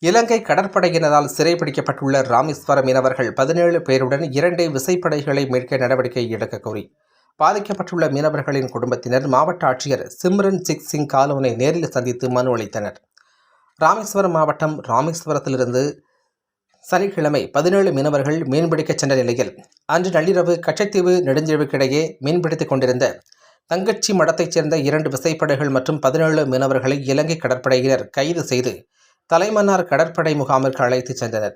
இலங்கை கடற்படையினரால் சிறைபிடிக்கப்பட்டுள்ள ராமேஸ்வரம் மீனவர்கள் 17 பேருடன் 2 விசைப்படைகளை மீட்க நடவடிக்கை எடுக்க கோரி பாதிக்கப்பட்டுள்ள மீனவர்களின் குடும்பத்தினர் மாவட்ட ஆட்சியர் சிம்ரன்ஜித் சிங் காலோனை நேரில் சந்தித்து மனு அளித்தனர். ராமேஸ்வரம் மாவட்டம் ராமேஸ்வரத்திலிருந்து சனிக்கிழமை 17 மீனவர்கள் மீன்பிடிக்கச் சென்ற நிலையில் அன்று நள்ளிரவு கச்சத்தீவு நெடுஞ்செழிவுக்கிடையே மீன்பிடித்துக் கொண்டிருந்த தங்கச்சி மடத்தைச் சேர்ந்த 2 விசைப்படைகள் மற்றும் 17 மீனவர்களை இலங்கை கடற்படையினர் கைது செய்து தலைமன்னார் கடற்படை முகாமிற்கு அழைத்துச் சென்றனர்.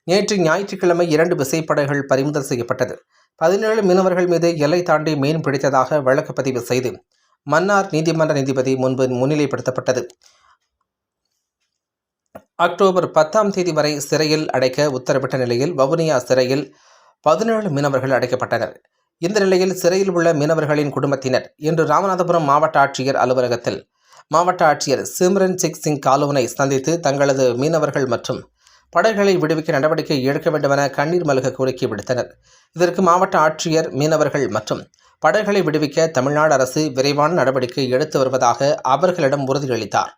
நேற்று ஞாயிற்றுக்கிழமை 2 விசைப்படைகள் பறிமுதல் செய்யப்பட்டது. 17 மீனவர்கள் மீது எல்லை தாண்டி மீன் பிடித்ததாக வழக்கு பதிவு செய்து மன்னார் நீதிமன்ற நீதிபதி முன்பு முன்னிலைப்படுத்தப்பட்டது. அக்டோபர் 10ஆம் தேதி வரை சிறையில் அடைக்க உத்தரவிட்ட நிலையில் வவுனியா சிறையில் 17 மீனவர்கள் அடைக்கப்பட்டனர். இந்த நிலையில் சிறையில் உள்ள மீனவர்களின் குடும்பத்தினர் இன்று ராமநாதபுரம் மாவட்ட ஆட்சியர் அலுவலகத்தில் மாவட்ட ஆட்சியர் சிம்ரன்ஜித் சிங் காலோனை சந்தித்து தங்களது மீனவர்கள் மற்றும் படகுகளை விடுவிக்க நடவடிக்கை எடுக்க வேண்டுமென கண்ணீர் மல்க கோரிக்கை விடுத்தனர். இதற்கு மாவட்ட ஆட்சியர் மீனவர்கள் மற்றும் படகுகளை விடுவிக்க தமிழ்நாடு அரசு விரைவான நடவடிக்கை எடுத்து வருவதாக அவர்களிடம் உறுதியளித்தார்.